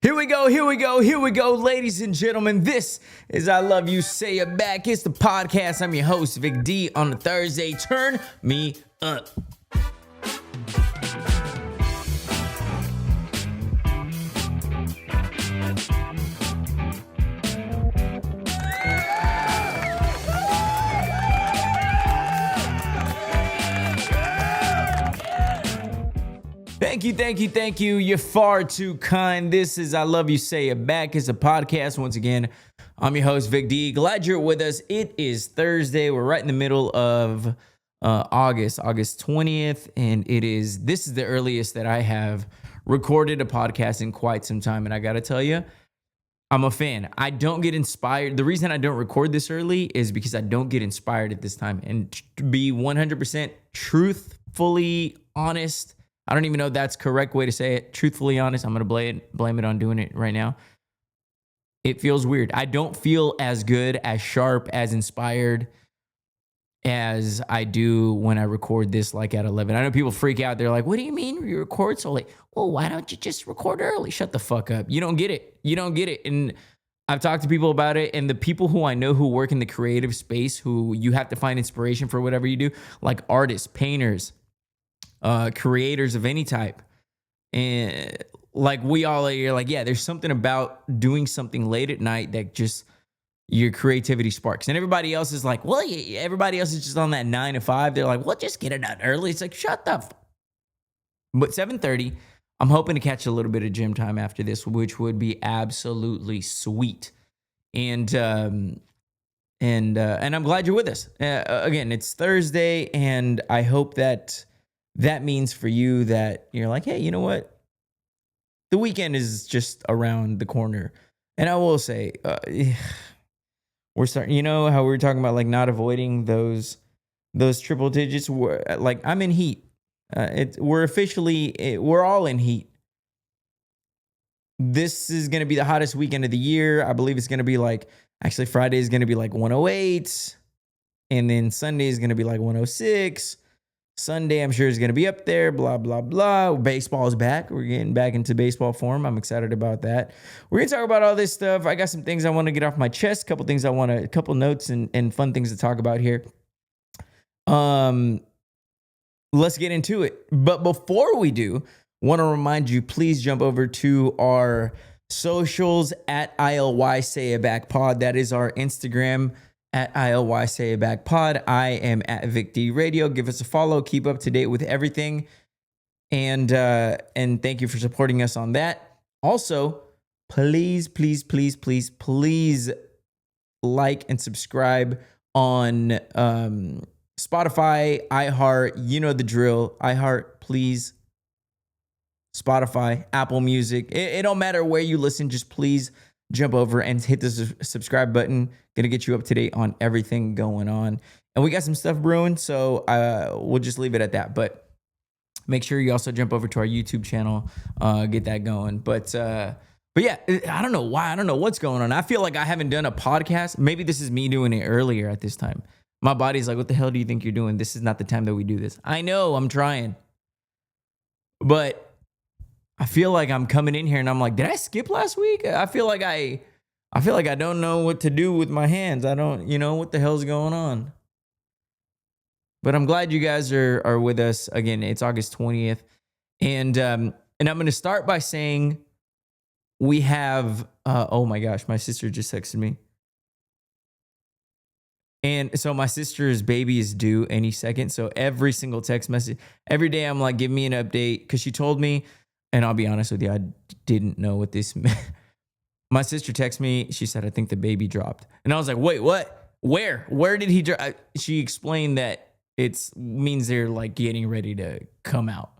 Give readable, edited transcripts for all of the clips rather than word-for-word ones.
Here we go, ladies and gentlemen. This is I Love You, Say It Back. It's the podcast. I'm your host, Vic D, on a Thursday. Turn me up. Thank you. You're far too kind. This is I Love You, Say It Back. It's a podcast. Once again, I'm your host, Vic D. Glad you're with us. It is Thursday. We're right in the middle of August 20th, and this is the earliest that I have recorded a podcast in quite some time. And I got to tell you, I'm a fan. I don't get inspired. The reason I don't record this early is because I don't get inspired at this time. And to be 100% truthfully honest, I don't even know if that's the correct way to say it. Truthfully honest, I'm going to blame it on doing it right now. It feels weird. I don't feel as good, as sharp, as inspired as I do when I record this like at 11. I know people freak out. They're like, what do you mean you record so late? Well, why don't you just record early? Shut the fuck up. You don't get it. And I've talked to people about it, and the people who I know who work in the creative space, who you have to find inspiration for whatever you do, like artists, painters, creators of any type, and like we all are, like, yeah, there's something about doing something late at night that just your creativity sparks. And everybody else is like, well, everybody else is just on that 9 to 5. They're like, well, just get it done early. It's like, shut the But 7:30, I'm hoping to catch a little bit of gym time after this, which would be absolutely sweet. And I'm glad you're with us. Again, it's Thursday, and I hope that means for you that you're like, hey, you know what? The weekend is just around the corner. And I will say, we're starting, you know how we were talking about like not avoiding those triple digits? Like, I'm in heat. We're all in heat. This is going to be the hottest weekend of the year. I believe it's going to be like, actually Friday is going to be like 108. And then Sunday is going to be like 106. Sunday, I'm sure, is going to be up there, blah, blah, blah. Baseball is back. We're getting back into baseball form. I'm excited about that. We're going to talk about all this stuff. I got some things I want to get off my chest, a couple notes and fun things to talk about here. Let's get into it. But before we do, want to remind you, please jump over to our socials at ILY Say It Back Pod. That is our Instagram, at ILY Say It Back Pod. I am at Vic D Radio. Give us a follow. Keep up to date with everything. And thank you for supporting us on that. Also, please like and subscribe on Spotify, iHeart. You know the drill. iHeart, please. Spotify, Apple Music. It don't matter where you listen. Just please jump over and hit the subscribe button. Gonna get you up to date on everything going on. And we got some stuff brewing, so we'll just leave it at that. But make sure you also jump over to our YouTube channel, get that going. But yeah, I don't know why. I don't know what's going on. I feel like I haven't done a podcast. Maybe this is me doing it earlier at this time. My body's like, what the hell do you think you're doing? This is not the time that we do this. I know, I'm trying. But I feel like I'm coming in here and I'm like, did I skip last week? I feel like I don't know what to do with my hands. I don't, what the hell's going on. But I'm glad you guys are with us. Again, it's August 20th. And I'm going to start by saying we have, oh my gosh, my sister just texted me. And so my sister's baby is due any second. So every single text message, every day I'm like, give me an update. Because she told me, and I'll be honest with you, I didn't know what this meant. My sister texted me. She said, I think the baby dropped. And I was like, wait, what? Where did he drop? She explained that it means they're like getting ready to come out.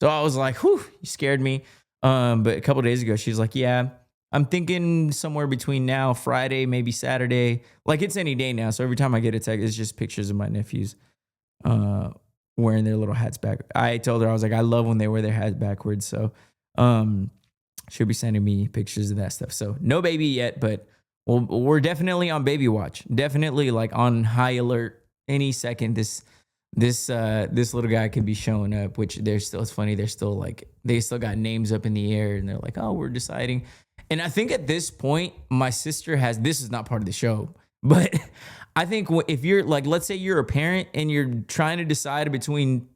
So I was like, whew, you scared me. But a couple of days ago, she's like, yeah, I'm thinking somewhere between now, Friday, maybe Saturday. Like, it's any day now. So every time I get a text, it's just pictures of my nephews wearing their little hats back. I told her, I was like, I love when they wear their hats backwards. So she'll be sending me pictures of that stuff. So no baby yet, but we're definitely on baby watch. Definitely like on high alert any second. This this little guy could be showing up, which it's funny, they're still like, they still got names up in the air and they're like, oh, we're deciding. And I think at this point, my sister this is not part of the show, but I think if you're like, let's say you're a parent and you're trying to decide between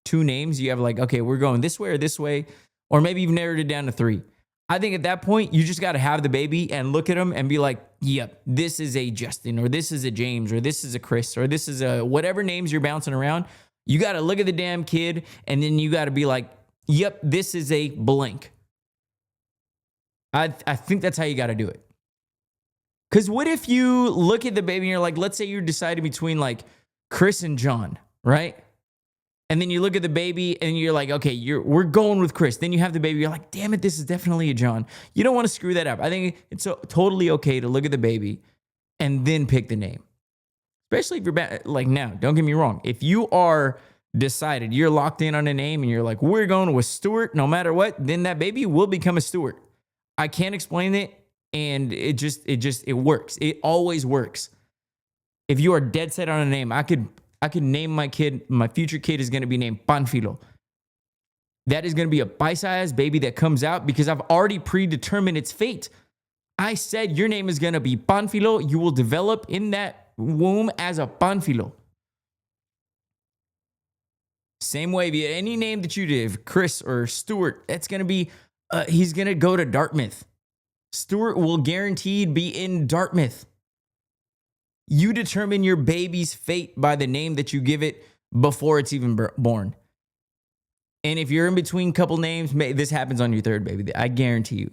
two names, you have like, okay, we're going this way, or maybe you've narrowed it down to 3. I think at that point, you just got to have the baby and look at them and be like, yep, this is a Justin, or this is a James, or this is a Chris, or this is a whatever names you're bouncing around. You got to look at the damn kid, and then you got to be like, yep, this is a blank. I think that's how you got to do it. Because what if you look at the baby and you're like, let's say you're deciding between like Chris and John, right? And then you look at the baby and you're like, okay, we're going with Chris. Then you have the baby. You're like, damn it, this is definitely a John. You don't want to screw that up. I think it's totally okay to look at the baby and then pick the name. Especially if you're like now, don't get me wrong. If you are decided, you're locked in on a name and you're like, we're going with Stuart no matter what, then that baby will become a Stuart. I can't explain it. And it works. It always works. If you are dead set on a name, I could name my kid, my future kid is going to be named Panfilo. That is going to be a bite-sized baby that comes out because I've already predetermined its fate. I said your name is going to be Panfilo. You will develop in that womb as a Panfilo. Same way, if you any name that you give, Chris or Stuart, that's going to be, he's going to go to Dartmouth. Stuart will guaranteed be in Dartmouth. You determine your baby's fate by the name that you give it before it's even born. And if you're in between couple names, this happens on your third baby. I guarantee you.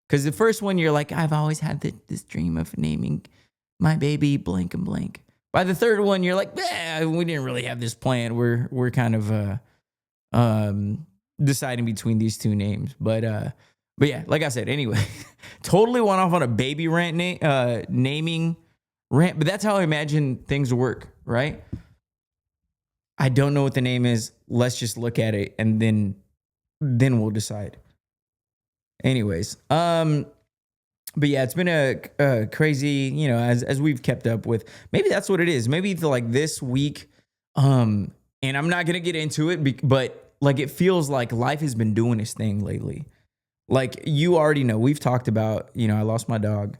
Because the first one, you're like, I've always had this dream of naming my baby blank and blank. By the third one, you're like, we didn't really have this plan. We're kind of deciding between these two names. But yeah, like I said, anyway, totally went off on a baby rant naming rant, but that's how I imagine things work, right? I don't know what the name is. Let's just look at it and then we'll decide. Anyways, but yeah, it's been a crazy, as we've kept up with, maybe that's what it is. Maybe like this week, and I'm not going to get into it, but like, it feels like life has been doing its thing lately. Like, you already know, we've talked about, I lost my dog,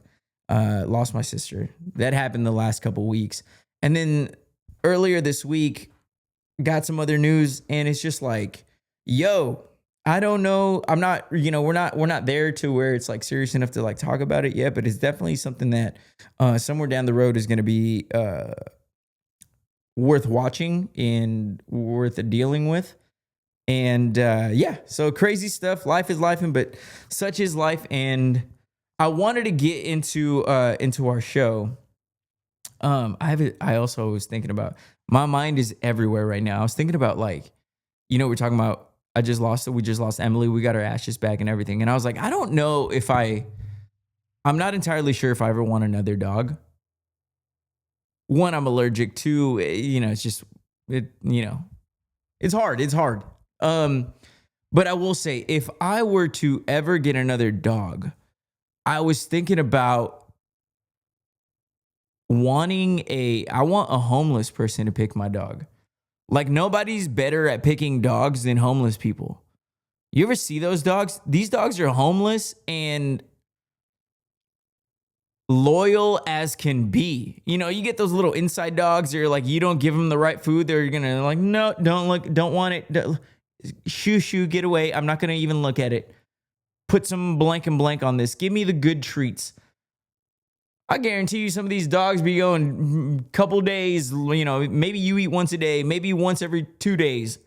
lost my sister. That happened the last couple weeks. And then earlier this week, got some other news, and it's just like, yo, I don't know. I'm not, we're not there to where it's like serious enough to like talk about it yet, but it's definitely something that somewhere down the road is going to be worth watching and worth dealing with. And yeah, so crazy stuff. Life is life, but such is life. And I wanted to get into our show. I also was thinking about, my mind is everywhere right now. I was thinking about like, we're talking about, we just lost Emily. We got our ashes back and everything. And I was like, I don't know if I'm not entirely sure if I ever want another dog. One, I'm allergic to, it's just, it's hard. It's hard. But I will say, if I were to ever get another dog, I was thinking about I want a homeless person to pick my dog. Like, nobody's better at picking dogs than homeless people. You ever see those dogs? These dogs are homeless and loyal as can be. You get those little inside dogs that are like, you don't give them the right food, they're gonna like, no, don't want it. Shoo, get away. I'm not going to even look at it. Put some blank and blank on this. Give me the good treats. I guarantee you some of these dogs be going a couple days, maybe you eat once a day, maybe once every 2 days.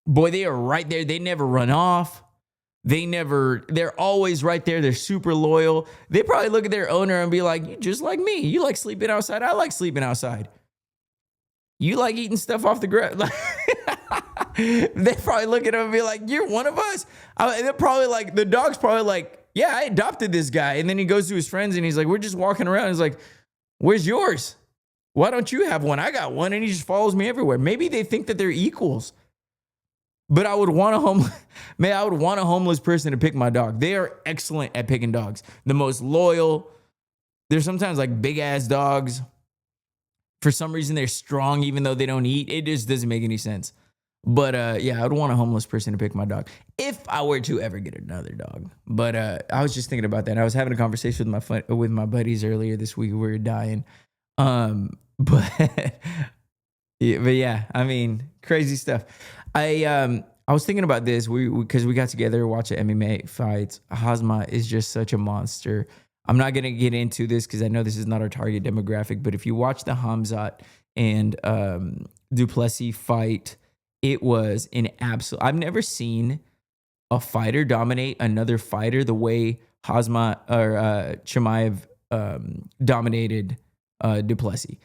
Boy, they are right there. They never run off. They're always right there. They're super loyal. They probably look at their owner and be like, you just like me. You like sleeping outside. I like sleeping outside. You like eating stuff off the ground. They probably look at him and be like, you're one of us. They're probably like, the dog's probably like, yeah, I adopted this guy. And then he goes to his friends and he's like, we're just walking around. He's like, where's yours? Why don't you have one? I got one. And he just follows me everywhere. Maybe they think that they're equals. But I would want a homeless person to pick my dog. They are excellent at picking dogs. The most loyal. They're sometimes like big ass dogs. For some reason, they're strong even though they don't eat. It just doesn't make any sense. But yeah, I would want a homeless person to pick my dog if I were to ever get another dog. But I was just thinking about that. I was having a conversation with my buddies earlier this week. We were dying. But yeah, I mean, crazy stuff. I was thinking about this because we got together, watch the MMA fights. Hazma is just such a monster. I'm not gonna get into this because I know this is not our target demographic. But if you watch the Hamzat and Duplessis fight, it was an absolute. I've never seen a fighter dominate another fighter the way Hazma or Chimaev dominated Duplessis.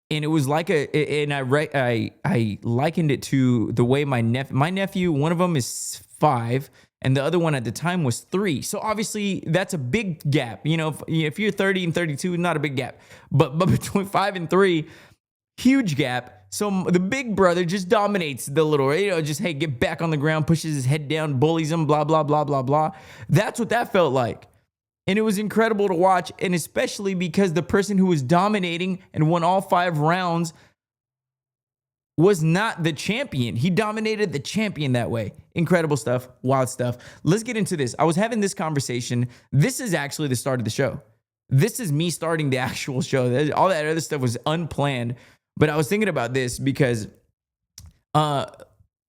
And it was like I likened it to the way my nephew, one of them is 5, and the other one at the time was 3. So obviously that's a big gap. You know, if you're 30 and 32, not a big gap, but between 5 and 3, huge gap. So the big brother just dominates the little, just, hey, get back on the ground, pushes his head down, bullies him, blah, blah, blah, blah, blah. That's what that felt like. And it was incredible to watch, and especially because the person who was dominating and won all 5 rounds was not the champion. He dominated the champion that way. Incredible stuff, wild stuff. Let's get into this. I was having this conversation. This is actually the start of the show. This is me starting the actual show. All that other stuff was unplanned. But I was thinking about this because I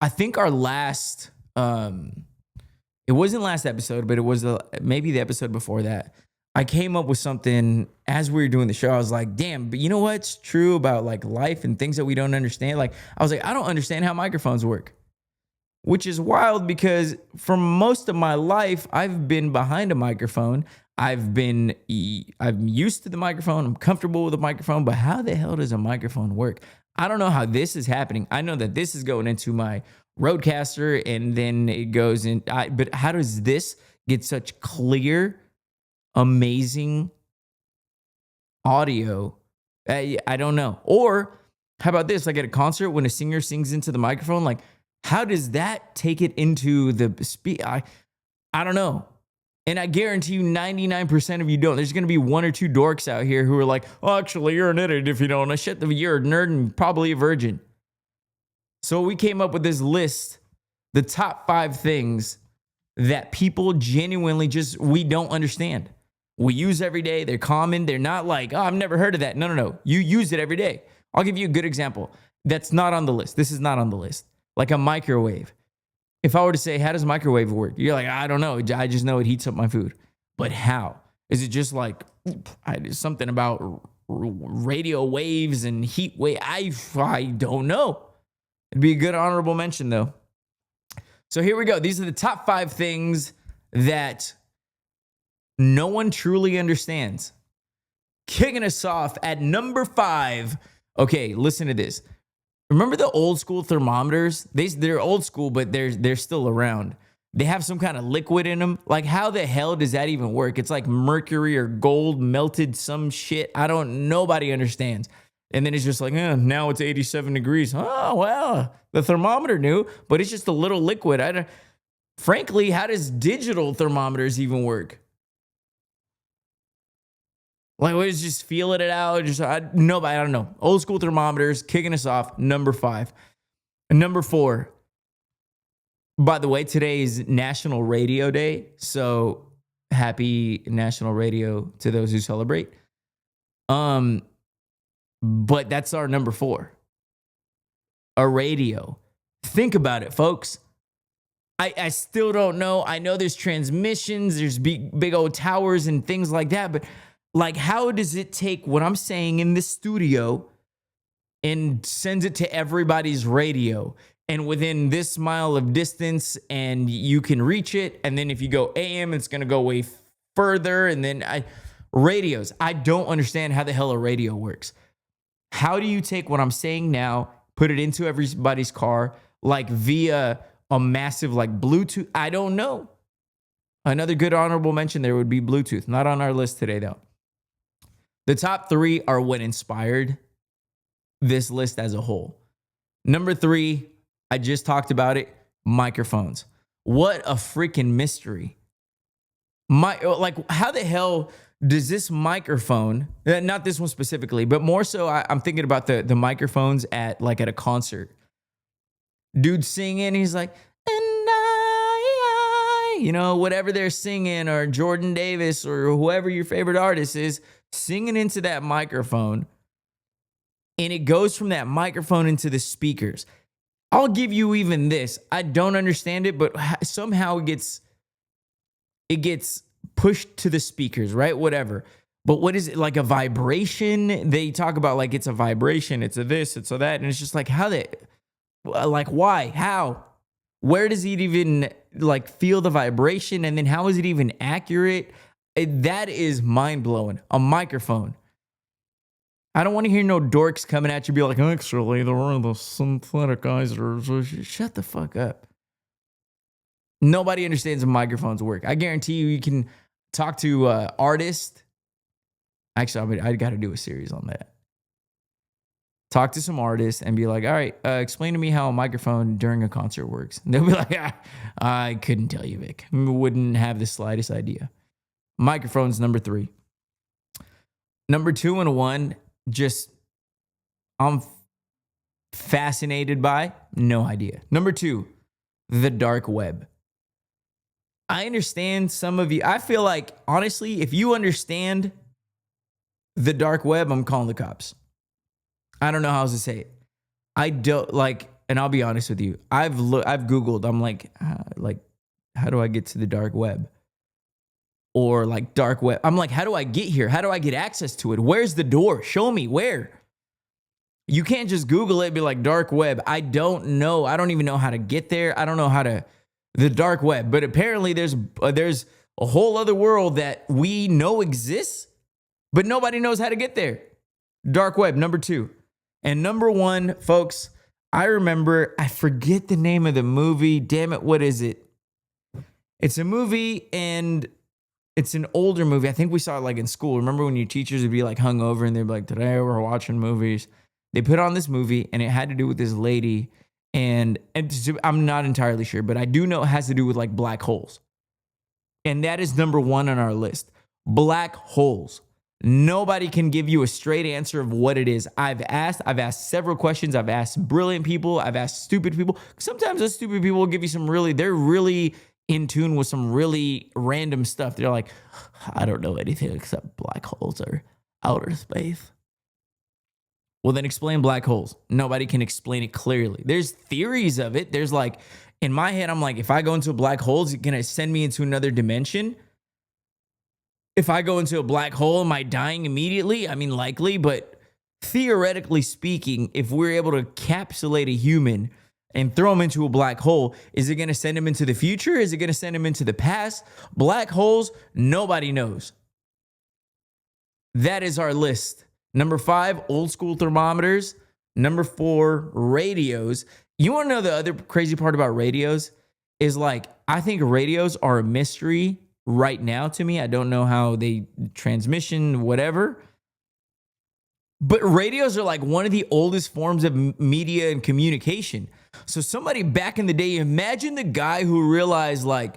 think our last, it wasn't last episode, but it was maybe the episode before that. I came up with something as we were doing the show. I was like, damn, but you know what's true about like life and things that we don't understand? Like, I was like, I don't understand how microphones work, which is wild because for most of my life, I've been behind a microphone. I'm used to the microphone. I'm comfortable with the microphone, but how the hell does a microphone work? I don't know how this is happening. I know that this is going into my Rodecaster and then it goes in. But how does this get such clear, amazing audio? I don't know. Or how about this? Like at a concert when a singer sings into the microphone, like how does that take it into the speak? I don't know. And I guarantee you 99% of you don't. There's going to be 1 or 2 dorks out here who are like, oh, actually, you're an idiot if you don't. You're a nerd and probably a virgin. So we came up with this list, the top 5 things that people genuinely we don't understand. We use every day. They're common. They're not like, oh, I've never heard of that. No. You use it every day. I'll give you a good example. That's not on the list. This is not on the list. Like a microwave. If I were to say, how does a microwave work? You're like, I don't know. I just know it heats up my food. But how? Is it just like something about radio waves and heat wave? I don't know. It'd be a good honorable mention, though. So here we go. These are the top 5 things that no one truly understands. Kicking us off at number 5. Okay, listen to this. Remember the old school thermometers? They're old school, but they're still around. They have some kind of liquid in them. Like, how the hell does that even work? It's like mercury or gold melted some shit. Nobody understands. And then it's just like, now it's 87 degrees. Oh, well, the thermometer knew, but it's just a little liquid. Frankly, how does digital thermometers even work? Like, we're just feeling it out. I don't know. Old school thermometers kicking us off. Number 5. And number 4. By the way, today is National Radio Day. So happy National Radio to those who celebrate. But that's our number 4. A radio. Think about it, folks. I still don't know. I know there's transmissions, there's big old towers and things like that, but like, how does it take what I'm saying in this studio and sends it to everybody's radio? And within this mile of distance, and you can reach it. And then if you go AM, it's going to go way further. And then radios. I don't understand how the hell a radio works. How do you take what I'm saying now, put it into everybody's car, like via a massive like Bluetooth? I don't know. Another good honorable mention there would be Bluetooth. Not on our list today, though. The top 3 are what inspired this list as a whole. Number 3, I just talked about it, microphones. What a freaking mystery. Like, how the hell does this microphone, not this one specifically, but more so, I'm thinking about the microphones at a concert. Dude singing, he's like, and whatever they're singing, or Jordan Davis or whoever your favorite artist is, singing into that microphone, and it goes from that microphone into the speakers. I'll give you even this. I don't understand it, but somehow it gets pushed to the speakers, right? Whatever. But what is it, like a vibration? They talk about like it's a vibration, it's a this, it's a that, and it's just like why? How? Where does it even like feel the vibration? And then how is it even accurate? That is mind-blowing. A microphone. I don't want to hear no dorks coming at you be like, actually, they're one of the syntheticizers. Shut the fuck up. Nobody understands how microphones work. I guarantee you can talk to artists. Actually, I got to do a series on that. Talk to some artists and be like, all right, explain to me how a microphone during a concert works. And they'll be like, I couldn't tell you, Vic. Wouldn't have the slightest idea. Microphone's number 3. Number 2 and 1, just I'm fascinated by, no idea. Number 2, the dark web. I understand some of you. I feel like, honestly, if you understand the dark web, I'm calling the cops. I don't know how else to say it. I don't like, and I'll be honest with you. I've Googled. I'm like, how do I get to the dark web? Or like dark web. I'm like, how do I get here? How do I get access to it? Where's the door? Show me where. You can't just Google it and be like dark web. I don't know. I don't even know how to get there. I don't know how to, the dark web. But apparently there's a whole other world that we know exists, but nobody knows how to get there. Dark web, number 2. And number 1, folks, I forget the name of the movie. Damn it, what is it? It's a movie, and it's an older movie. I think we saw it like in school. Remember when your teachers would be like hungover and they'd be like, today we're watching movies. They put on this movie and it had to do with this lady. And I'm not entirely sure, but I do know it has to do with like black holes. And that is number 1 on our list. Black holes. Nobody can give you a straight answer of what it is. I've asked several questions. I've asked brilliant people. I've asked stupid people. Sometimes those stupid people will give you they're really in tune with some really random stuff. They're like, I don't know anything except black holes or outer space. Well, then explain black holes. Nobody can explain it clearly. There's theories of it. There's like, in my head, I'm like, if I go into a black hole, is it going to send me into another dimension? If I go into a black hole, am I dying immediately? I mean, likely, but theoretically speaking, if we're able to encapsulate a human and throw him into a black hole, is it going to send him into the future? Is it going to send him into the past? Black holes, nobody knows. That is our list. Number 5, old school thermometers. Number 4, radios. You want to know the other crazy part about radios? Is like, I think radios are a mystery right now to me. I don't know how they transmission, whatever. But radios are like one of the oldest forms of media and communication. So somebody back in the day, imagine the guy who realized like,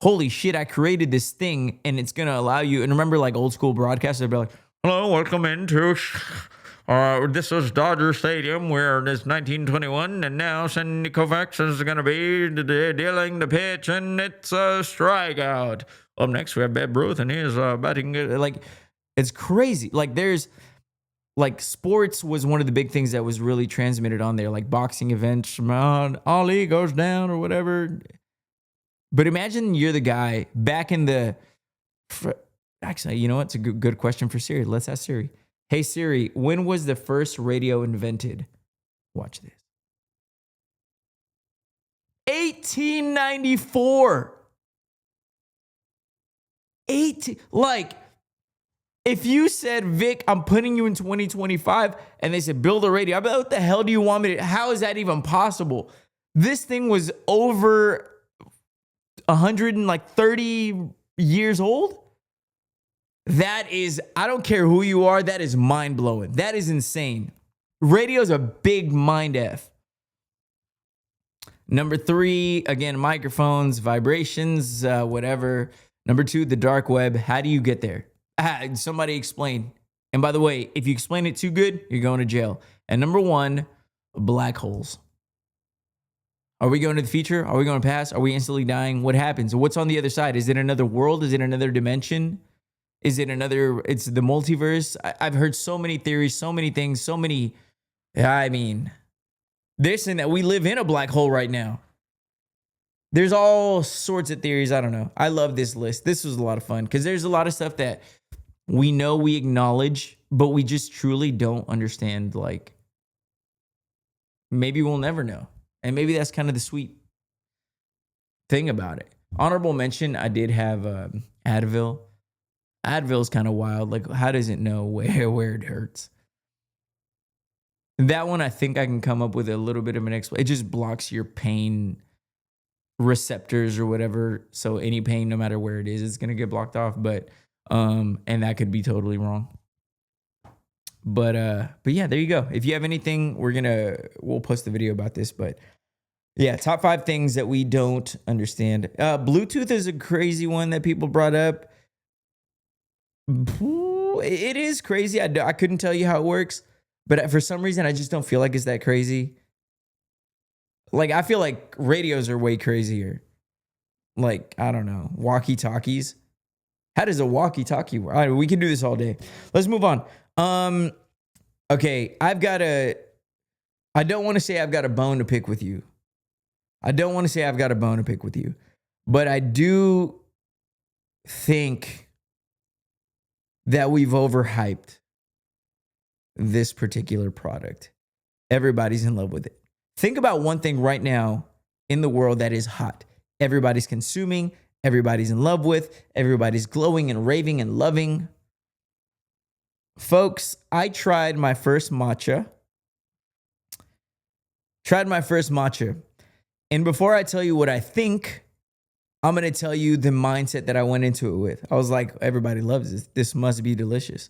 holy shit, I created this thing and it's going to allow you. And remember like old school broadcasters, they'd be like, hello, welcome into this is Dodger Stadium where it's 1921 and now Sandy Koufax is going to be dealing the pitch and it's a strikeout. Up next we have Babe Ruth and he's batting. Like, it's crazy. Like there's like sports was one of the big things that was really transmitted on there, like boxing events, Ali goes down or whatever. But imagine you're the guy back in the, actually, you know what? It's a good question for Siri. Let's ask Siri. Hey Siri, when was the first radio invented? Watch this. 1894. Like, if you said, Vic, I'm putting you in 2025, and they said, build a radio, I'd be like, what the hell do you want me to, how is that even possible? This thing was over 130 years old. That is, I don't care who you are, that is mind-blowing. That is insane. Radio's a big mind F. Number 3, again, microphones, vibrations, whatever. Number 2, the dark web. How do you get there? Somebody explain. And by the way, if you explain it too good, you're going to jail. And number 1, black holes. Are we going to the future? Are we going to past? Are we instantly dying? What happens? What's on the other side? Is it another world? Is it another dimension? Is it another, it's the multiverse? I've heard so many theories, so many things, so many, I mean, this and that. We live in a black hole right now. There's all sorts of theories. I don't know. I love this list. This was a lot of fun because there's a lot of stuff that we know, we acknowledge, but we just truly don't understand. Like, maybe we'll never know. And maybe that's kind of the sweet thing about it. Honorable mention, I did have Advil. Advil's kind of wild. Like, how does it know where it hurts? That one, I think I can come up with a little bit of an explanation. It just blocks your pain receptors or whatever. So any pain, no matter where it is, it's going to get blocked off. But, and that could be totally wrong. But yeah, there you go. If you have anything, we'll post the video about this. But yeah, top 5 things that we don't understand. Bluetooth is a crazy one that people brought up. It is crazy. I couldn't tell you how it works, but for some reason, I just don't feel like it's that crazy. Like, I feel like radios are way crazier. Like, I don't know, walkie-talkies. How does a walkie-talkie work? All right, we can do this all day. Let's move on. Okay, I don't want to say I've got a bone to pick with you. But I do think that we've overhyped this particular product. Everybody's in love with it. Think about one thing right now in the world that is hot. Everybody's consuming, everybody's in love with, everybody's glowing and raving and loving. Folks, I tried my first matcha. And before I tell you what I think, I'm going to tell you the mindset that I went into it with. I was like, everybody loves this. This must be delicious.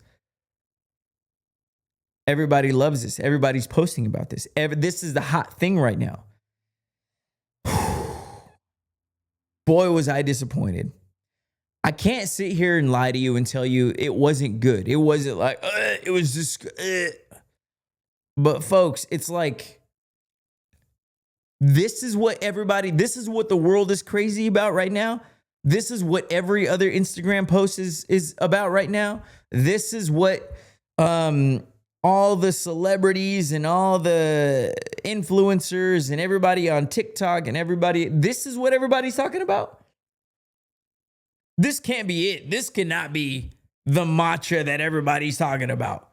Everybody loves this. Everybody's posting about this. This is the hot thing right now. Boy, was I disappointed. I can't sit here and lie to you and tell you it wasn't good. It wasn't like, it was just, But folks, it's like, this is what the world is crazy about right now. This is what every other Instagram post is about right now. This is what all the celebrities and all the influencers and everybody on TikTok and this is what everybody's talking about. This can't be it. This cannot be the matcha that everybody's talking about.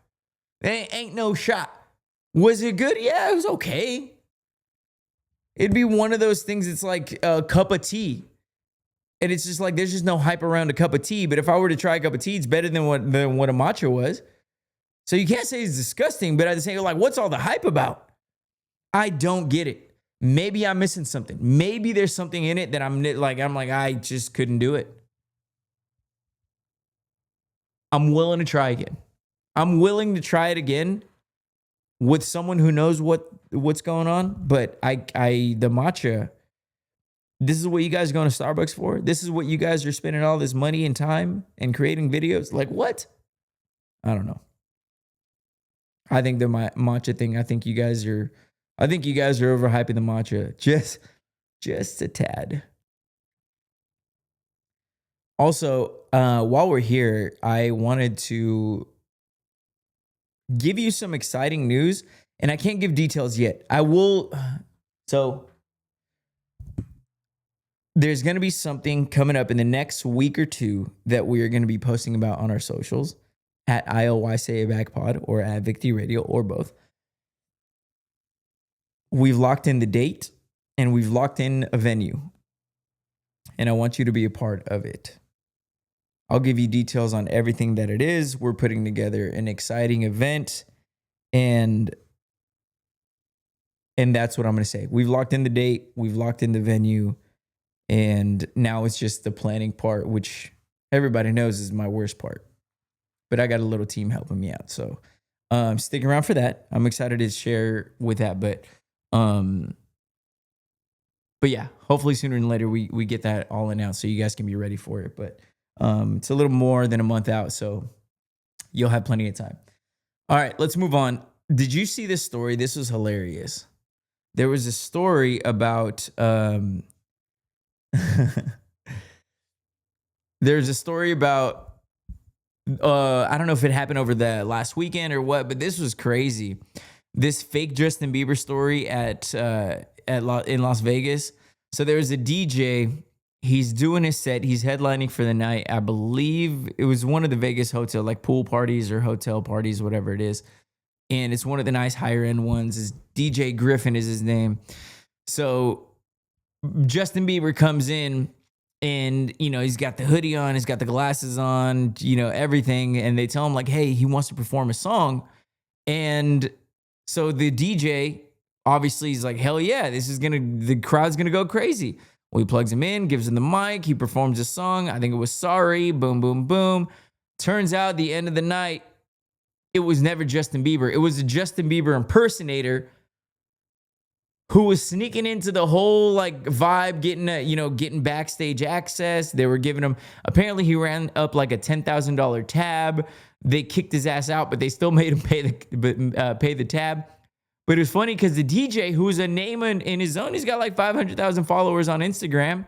Ain't no shot. Was it good? Yeah, it was okay. It'd be one of those things. It's like a cup of tea. And it's just like, there's just no hype around a cup of tea. But if I were to try a cup of tea, it's better than what a matcha was. So you can't say it's disgusting, but at the same time, like, what's all the hype about? I don't get it. Maybe I'm missing something. Maybe there's something in it that I'm like, I just couldn't do it. I'm willing to try again. I'm willing to try it again with someone who knows what's going on. But the matcha, this is what you guys are going to Starbucks for? This is what you guys are spending all this money and time and creating videos? Like, what? I don't know. I think the matcha thing, I think you guys are overhyping the matcha just a tad. Also, while we're here, I wanted to give you some exciting news, and I can't give details yet. I will. So there's going to be something coming up in the next week or two that we are going to be posting about on our socials at ICYDK or at Victory Radio or both. We've locked in the date and we've locked in a venue, and I want you to be a part of it. I'll give you details on everything that it is. We're putting together an exciting event, and that's what I'm going to say. We've locked in the date, we've locked in the venue, and now it's just the planning part, which everybody knows is my worst part. But I got a little team helping me out, so stick around for that. I'm excited to share with that, but yeah, hopefully sooner than later we get that all announced so you guys can be ready for it. But It's a little more than a month out, so you'll have plenty of time. All right, let's move on. Did you see this story? This was hilarious. There was a story about there's a story about I don't know if it happened over the last weekend or what, but this was crazy. This fake Justin Bieber story in Las Vegas. So there was a DJ. He's doing his set. He's headlining for the night. I believe it was one of the Vegas hotel, like pool parties or hotel parties, whatever it is. And it's one of the nice higher end ones. Is DJ Griffin is his name. So Justin Bieber comes in and, he's got the hoodie on, he's got the glasses on, everything. And they tell him like, hey, he wants to perform a song. And so the DJ obviously is like, hell yeah, the crowd's going to go crazy. Well, he plugs him in, gives him the mic, he performs a song. I think it was Sorry, boom, boom, boom. Turns out the end of the night, it was never Justin Bieber. It was a Justin Bieber impersonator who was sneaking into the whole like vibe, getting backstage access. They were giving him, apparently he ran up like a $10,000 tab. They kicked his ass out, but they still made him pay the tab. But it was funny because the DJ, who's a name in his own, he's got like 500,000 followers on Instagram.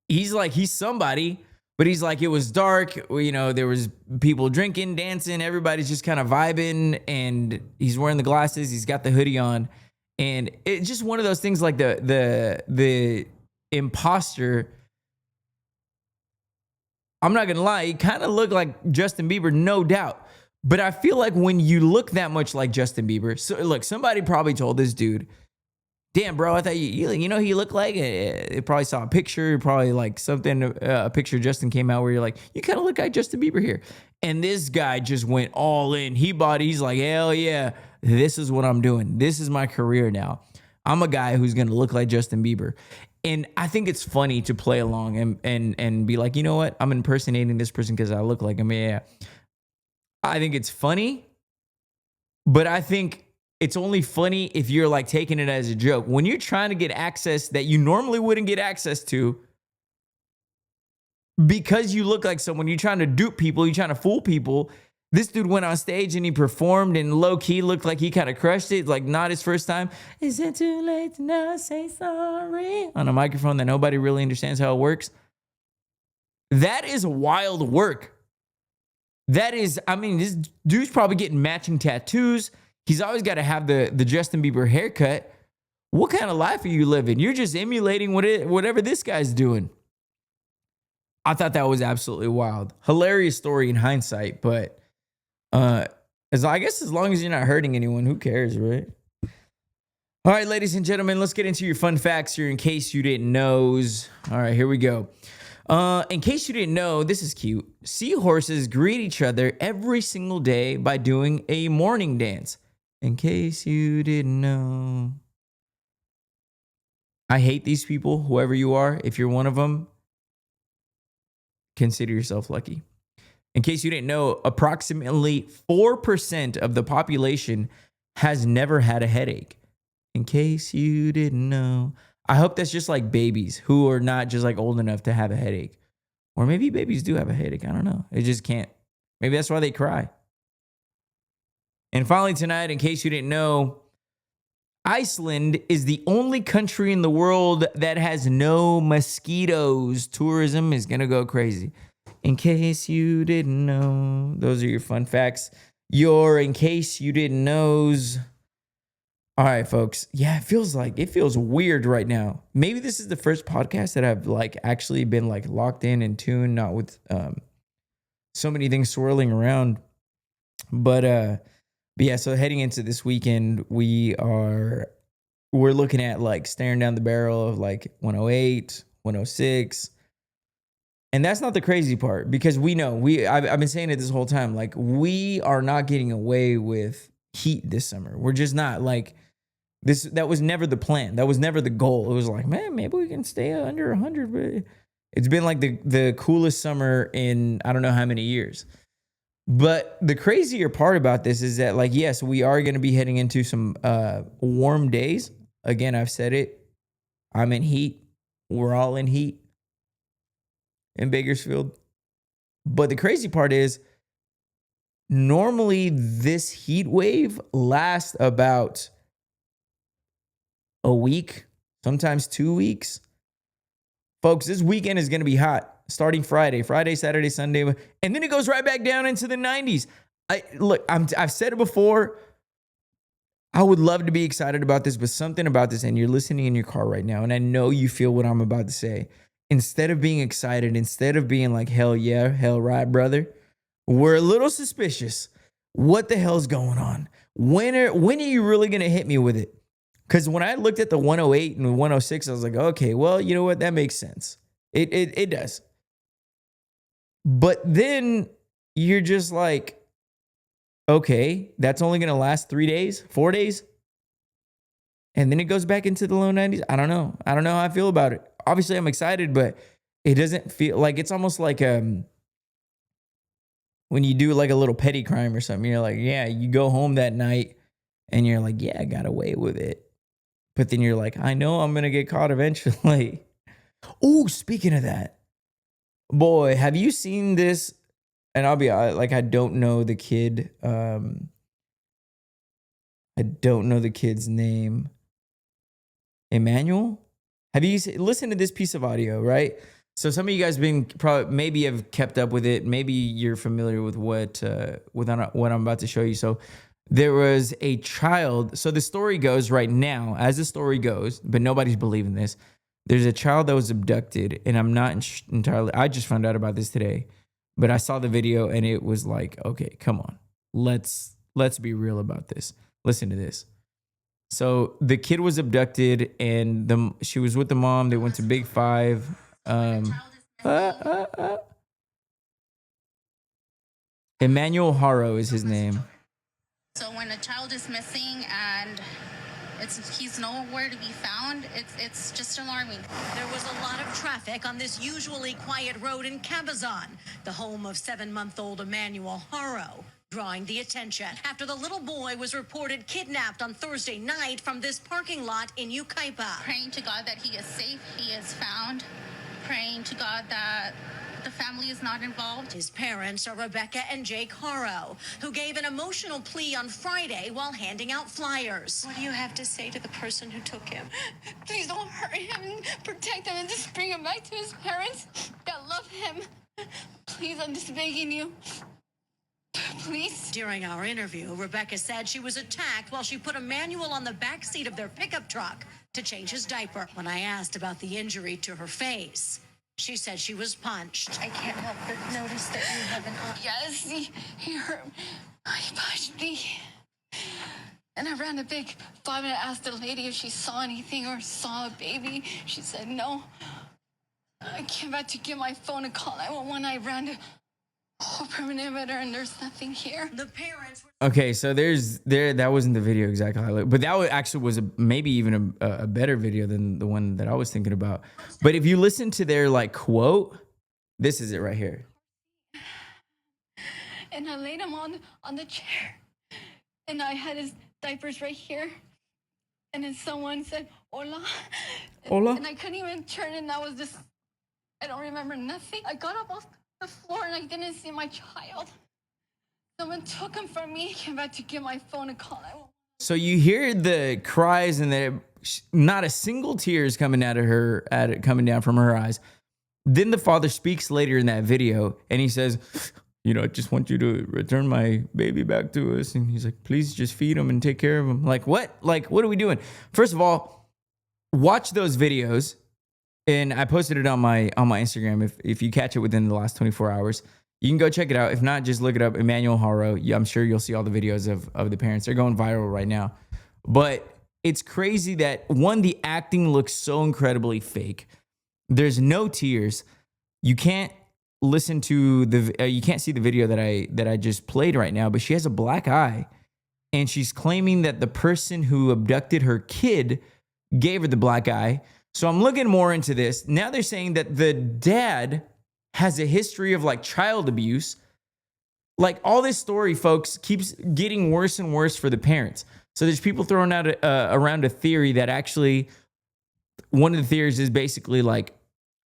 He's somebody, but he's like, it was dark. There was people drinking, dancing. Everybody's just kind of vibing, and he's wearing the glasses. He's got the hoodie on, and it's just one of those things like the imposter. I'm not going to lie. He kind of looked like Justin Bieber, no doubt. But I feel like when you look that much like Justin Bieber, so look, somebody probably told this dude, damn, bro, I thought who you look like? It probably saw a picture, probably like something, a picture Justin came out where you're like, you kind of look like Justin Bieber here. And this guy just went all in. He's like, hell yeah, this is what I'm doing. This is my career now. I'm a guy who's going to look like Justin Bieber. And I think it's funny to play along and be like, you know what? I'm impersonating this person because I look like him. Yeah. I think it's funny, but I think it's only funny if you're like taking it as a joke. When you're trying to get access that you normally wouldn't get access to because you look like someone, you're trying to dupe people, you're trying to fool people. This dude went on stage and he performed and low key looked like he kind of crushed it, like not his first time. Is it too late to now say sorry? On a microphone that nobody really understands how it works. That is wild work. This dude's probably getting matching tattoos. He's always got to have the Justin Bieber haircut. What kind of life are you living? You're just emulating whatever this guy's doing. I thought that was absolutely wild. Hilarious story in hindsight, but as long as you're not hurting anyone, who cares, right? All right, ladies and gentlemen, let's get into your fun facts here in case you didn't know. All right, here we go. In case you didn't know, this is cute. Seahorses greet each other every single day by doing a morning dance. In case you didn't know. I hate these people, whoever you are. If you're one of them, consider yourself lucky. In case you didn't know, approximately 4% of the population has never had a headache. In case you didn't know. I hope that's just like babies who are not just like old enough to have a headache. Or maybe babies do have a headache. I don't know. It just can't. Maybe that's why they cry. And finally tonight, in case you didn't know, Iceland is the only country in the world that has no mosquitoes. Tourism is going to go crazy. In case you didn't know. Those are your fun facts. In case you didn't knows. All right, folks. Yeah, it feels weird right now. Maybe this is the first podcast that I've like actually been like locked in tune, not with so many things swirling around. But yeah, so heading into this weekend, we're looking at like staring down the barrel of like 108, 106. And that's not the crazy part because we know I've been saying it this whole time. Like we are not getting away with heat this summer. We're just not like. That was never the plan. That was never the goal. It was like, man, maybe we can stay under 100. But it's been like the coolest summer in I don't know how many years. But the crazier part about this is that, like, yes, we are going to be heading into some warm days. Again, I've said it. I'm in heat. We're all in heat. in Bakersfield. But the crazy part is, normally this heat wave lasts about a week, sometimes 2 weeks. Folks, this weekend is going to be hot starting Friday, Saturday, Sunday, and then it goes right back down into the 90s. I've said it before. I would love to be excited about this, but something about this, and you're listening in your car right now, and I know you feel what I'm about to say. Instead of being excited, instead of being like, hell yeah, hell right, brother, we're a little suspicious. What the hell's going on? When are you really going to hit me with it? Because when I looked at the 108 and 106, I was like, okay, well, you know what? That makes sense. It does. But then you're just like, okay, that's only going to last 3 days, 4 days. And then it goes back into the low 90s. I don't know. I don't know how I feel about it. Obviously, I'm excited, but it doesn't feel like, it's almost like when you do like a little petty crime or something. You're like, yeah, you go home that night and you're like, yeah, I got away with it. But then you're like, I know I'm going to get caught eventually. Oh, speaking of that, boy, have you seen this? And I'll be like, I don't know the kid. I don't know the kid's name. Emmanuel? Have you listened to this piece of audio, right? So some of you guys maybe have kept up with it. Maybe you're familiar with what I'm about to show you. So there was a child. So the story goes right now, as the story goes, but nobody's believing this. There's a child that was abducted, and I'm not entirely, I just found out about this today, but I saw the video and it was like, okay, come on. Let's be real about this. Listen to this. So the kid was abducted and she was with the mom. They went to Big Five. Emmanuel Haro is his name. So when a child is missing and he's nowhere to be found, it's just alarming. There was a lot of traffic on this usually quiet road in Cabazon, the home of 7-month-old Emmanuel Haro, drawing the attention after the little boy was reported kidnapped on Thursday night from this parking lot in Yucaipa. Praying to God that he is safe, he is found. Praying to God that the family is not involved. His parents are Rebecca and Jake Haro, who gave an emotional plea on Friday while handing out flyers. What do you have to say to the person who took him? Please don't hurt him, protect him, and just bring him back to his parents that love him. Please, I'm just begging you. Please. During our interview, Rebecca said she was attacked while she put Emmanuel on the back seat of their pickup truck to change his diaper. When I asked about the injury to her face, she said she was punched. I can't help but notice that you have an eye. Yes, he hurt. He punched me. And I ran a Big Five and I asked the lady if she saw anything or saw a baby. She said no. I came back to get my phone and call 911. I ran to whole perimeter and there's nothing here. The parents were Okay, so that wasn't the video exactly, but that was maybe even a better video than the one that I was thinking about. But if you listen to their like quote, this is it right here. And I laid him on the chair, and I had his diapers right here. And then someone said, "Hola." Hola. And I couldn't even turn, and I was just, I don't remember nothing. I got up off the floor, and I didn't see my child. Someone took him from me. I came back to get my phone and call 911. So you hear the cries and not a single tear is coming coming down from her eyes. Then the father speaks later in that video, and he says, I just want you to return my baby back to us. And he's like, please just feed him and take care of him. Like, what? Like, what are we doing? First of all, watch those videos. And I posted it on my Instagram. If you catch it within the last 24 hours, you can go check it out. If not, just look it up, Emmanuel Haro. I'm sure you'll see all the videos of the parents. They're going viral right now. But it's crazy that, one, the acting looks so incredibly fake. There's no tears. You can't listen to you can't see the video that I just played right now, but she has a black eye, and she's claiming that the person who abducted her kid gave her the black eye. So I'm looking more into this. Now they're saying that the dad has a history of like child abuse. Like, all this story, folks, keeps getting worse and worse for the parents. So there's people throwing out around a theory that actually, one of the theories is basically like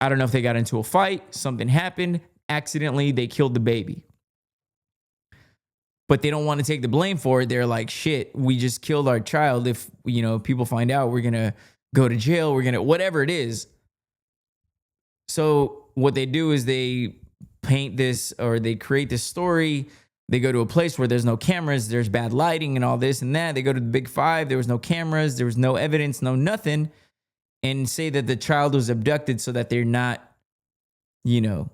I don't know if they got into a fight, something happened, accidentally they killed the baby. But they don't want to take the blame for it. They're like, shit, we just killed our child. If, you know, people find out, we're going to go to jail. We're going to, whatever it is. So what they do is they paint this, or they create this story. They go to a place where there's no cameras. There's bad lighting and all this and that. They go to the Big Five. There was no cameras. There was no evidence, no nothing. And say that the child was abducted so that they're not, you know,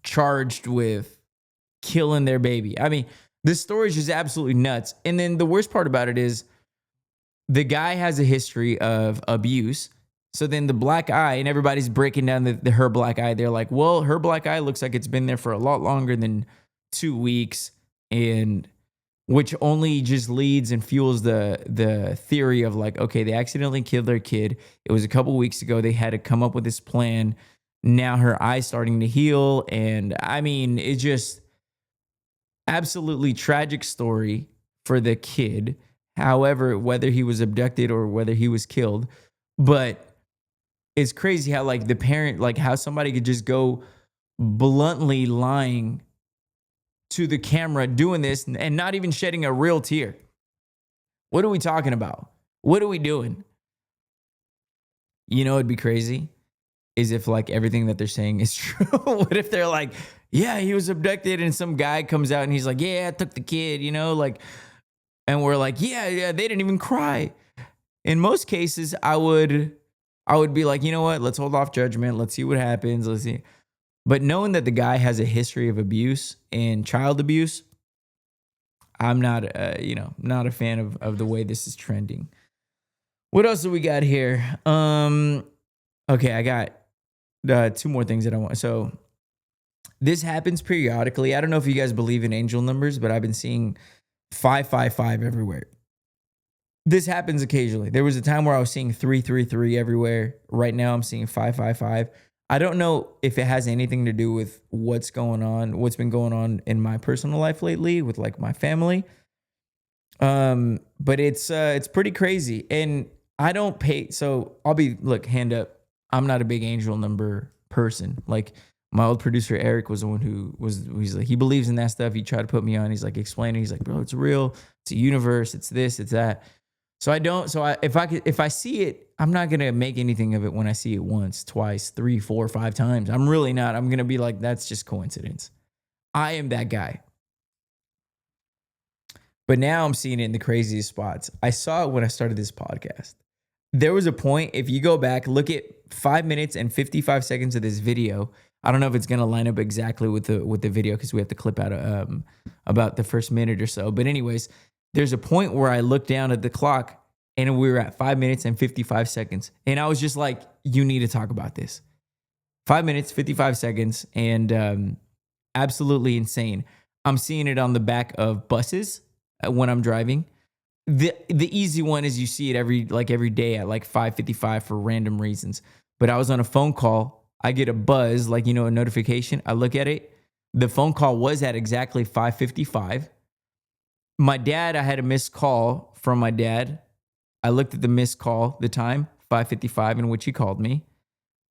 charged with killing their baby. I mean, this story is just absolutely nuts. And then the worst part about it is the guy has a history of abuse. So then the black eye, and everybody's breaking down her black eye. They're like, well, her black eye looks like it's been there for a lot longer than 2 weeks, and which only just leads and fuels the theory of like, okay, they accidentally killed their kid. It was a couple weeks ago. They had to come up with this plan. Now her eye's starting to heal. And I mean, it's just absolutely tragic story for the kid. However, whether he was abducted or whether he was killed, but it's crazy how like the parent, like how somebody could just go bluntly lying to the camera doing this and not even shedding a real tear. What are we talking about? What are we doing? You know, it'd be crazy is if like everything that they're saying is true. What if they're like, yeah, he was abducted, and some guy comes out and he's like, yeah, I took the kid, you know, like, and we're like, yeah, they didn't even cry. In most cases, I would be like, you know what? Let's hold off judgment. Let's see what happens. Let's see. But knowing that the guy has a history of abuse and child abuse, I'm not, not a fan of the way this is trending. What else do we got here? Okay, I got 2 more things that I want. So this happens periodically. I don't know if you guys believe in angel numbers, but I've been seeing 555 everywhere. This happens occasionally. There was a time where I was seeing 333 everywhere. Right now I'm seeing 555. I don't know if it has anything to do with what's been going on in my personal life lately with like my family. But it's pretty crazy. And I don't pay. So hand up. I'm not a big angel number person. Like my old producer, Eric, was the one he's like, he believes in that stuff. He tried to put me on. He's like explaining. He's like, bro, it's real. It's a universe. It's this, it's that. So I don't. So if I see it, I'm not gonna make anything of it when I see it once, twice, 3, 4, 5 times. I'm really not. I'm gonna be like, that's just coincidence. I am that guy. But now I'm seeing it in the craziest spots. I saw it when I started this podcast. There was a point, if you go back, look at 5 minutes and 55 seconds of this video. I don't know if it's gonna line up exactly with the video because we have to clip out about the first minute or so. But anyways, there's a point where I looked down at the clock and we were at 5 minutes and 55 seconds. And I was just like, you need to talk about this. 5 minutes, 55 seconds, and absolutely insane. I'm seeing it on the back of buses when I'm driving. The easy one is you see it every day at like 5:55 for random reasons. But I was on a phone call. I get a buzz, like, a notification. I look at it. The phone call was at exactly 5:55. My dad, I had a missed call from my dad. I looked at the missed call, the time, 5:55, in which he called me.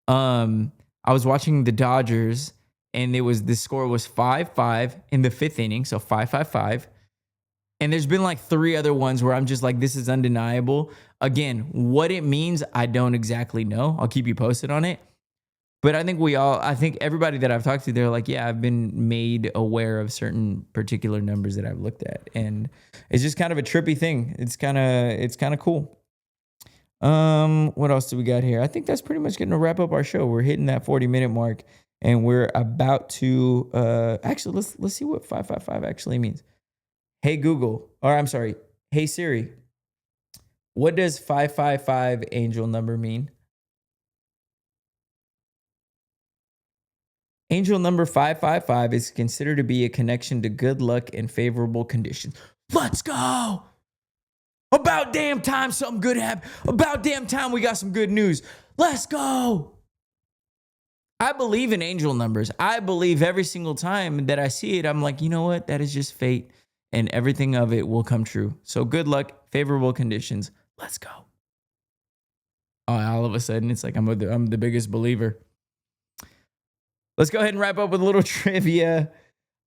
I was watching the Dodgers, and the score was 5-5 in the 5th inning, so 5-5-5. And there's been like 3 other ones where I'm just like, this is undeniable. Again, what it means, I don't exactly know. I'll keep you posted on it. But I think everybody that I've talked to, they're like, yeah, I've been made aware of certain particular numbers that I've looked at. And it's just kind of a trippy thing. It's kind of cool. What else do we got here? I think that's pretty much going to wrap up our show. We're hitting that 40-minute mark, and we're about to, actually, let's see what 555 actually means. Hey Google, or I'm sorry, hey Siri, what does 555 angel number mean? Angel number 555 is considered to be a connection to good luck and favorable conditions. Let's go. About damn time something good happened. About damn time we got some good news. Let's go. I believe in angel numbers. I believe every single time that I see it, I'm like, you know what? That is just fate, and everything of it will come true. So good luck, favorable conditions. Let's go. All of a sudden, it's like I'm the biggest believer. Let's go ahead and wrap up with a little trivia.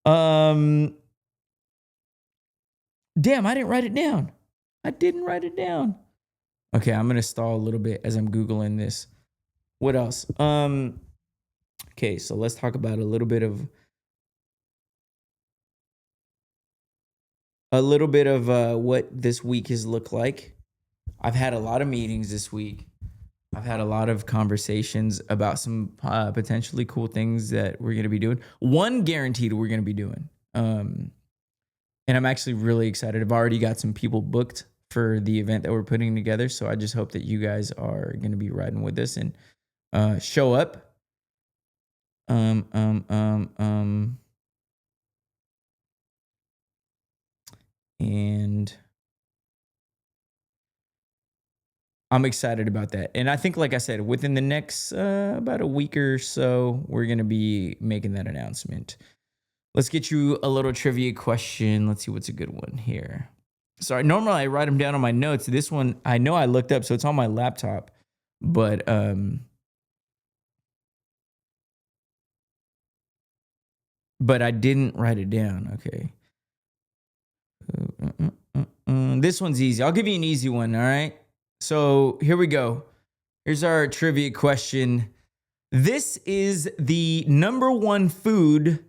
Damn, I didn't write it down. Okay, I'm gonna stall a little bit as I'm Googling this. What else? Okay, so let's talk about a little bit of what this week has looked like. I've had a lot of meetings this week. I've had a lot of conversations about some potentially cool things that we're going to be doing. One guaranteed we're going to be doing. And I'm actually really excited. I've already got some people booked for the event that we're putting together. So I just hope that you guys are going to be riding with us and show up. And I'm excited about that. And I think, like I said, within the next about a week or so, we're going to be making that announcement. Let's get you a little trivia question. Let's see what's a good one here. Sorry, normally I write them down on my notes. This one, I know I looked up, so it's on my laptop. But I didn't write it down. Okay. This one's easy. I'll give you an easy one, all right? So here we go. Here's our trivia question. This is the number one food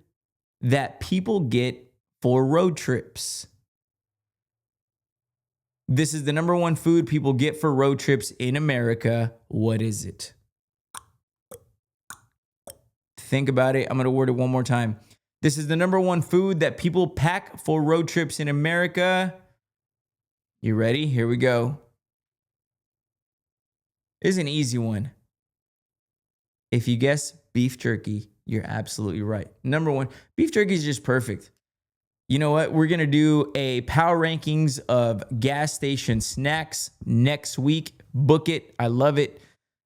that people get for road trips. This is the number one food people get for road trips in America. What is it? Think about it. I'm going to word it one more time. This is the number one food that people pack for road trips in America. You ready? Here we go. This is an easy one. If you guess beef jerky, you're absolutely right. Number one, beef jerky is just perfect. You know what? We're going to do a power rankings of gas station snacks next week. Book it. I love it.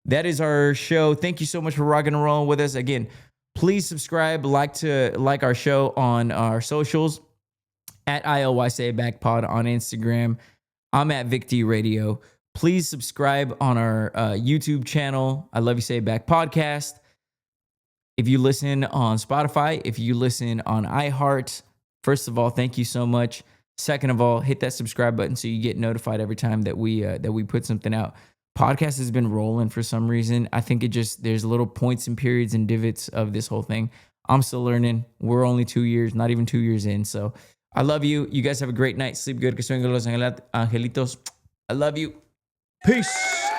That is our show. Thank you so much for rocking and rolling with us. Again, please subscribe, like our show on our socials at ICYDK on Instagram. I'm at VicD Radio. Please subscribe on our YouTube channel. I Love You Say It Back podcast. If you listen on Spotify, if you listen on iHeart, first of all, thank you so much. Second of all, hit that subscribe button so you get notified every time that we put something out. Podcast has been rolling for some reason. I think there's little points and periods and divots of this whole thing. I'm still learning. We're only 2 years, not even 2 years in. So I love you. You guys have a great night. Sleep good. Que sueñen los angelitos. I love you. Peace.